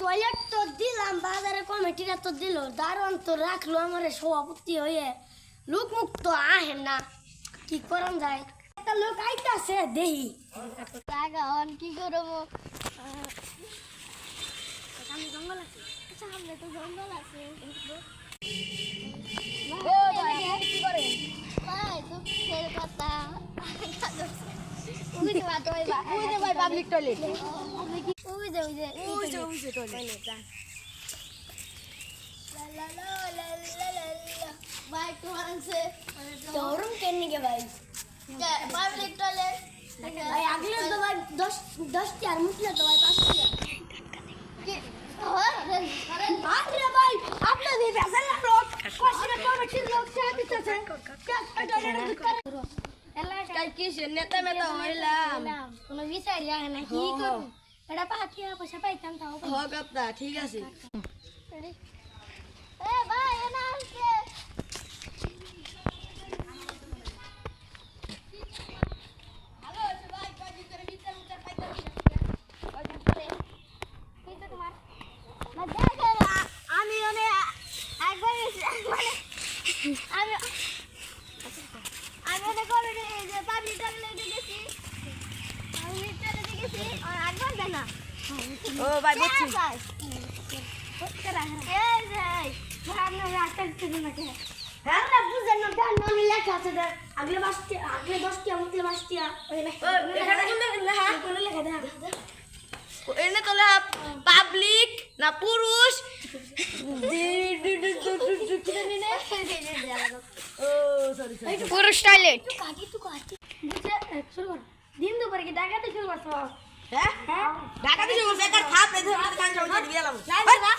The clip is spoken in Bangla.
টয়লেট তো দিলাম, বাজারে কমিটিরা তো দিল, দারোয়ান তো রাখলো আমার সভাপতি হয়ে, লোক মুখ তো আহে না, কি করান যায়? একটা লোক আইতাছে দেহি এখন কি করবো? সামনে জঙ্গল আছে, সামনে তো জঙ্গল আছে। কি করে ভাই তো ছেড়ে কথা ভাই পাবলিক টয়লেট ভাই আগলে তো ভাই 10 টি আর মুখলে তো ভাই 5 টি আরে ভাই আপনি যে বেসাল লোক কোশিনা কমিটির লোক চাইতেছে কাল কি নেতা মেতা হইলাম কোনো বিচার যায় না, কি করব? এটা পাঠিয়ে পয়সা পাইতাম তাও হোক আপনা ঠিক আছে। এ ভাই এনা আসছে আমি অনেক অলরেডি যে পাবলিক টয়লেটে গেছি, পাবলিক টয়লেটে গেছি আর একবার দেয় না। ও ভাই বুঝছি এই ভাই ভাবনা রাস্তা দিতে না কে হ্যাঁ না বুঝেন না গান নামে লেখা আছে দেখ আগলে 10 টি আমলে 5 টি এখানে কোন লেখা দেখ এনে তোলে পাবলিক না পুরুষ পুরুষ টয়লেট দিন দুপুরে কি ডাকাতে শুরু করছো? হ্যাঁ ঢাকা দিয়ে বসে একটা থাপ রেখে কান চাও দিয়ে গেলাম গানটা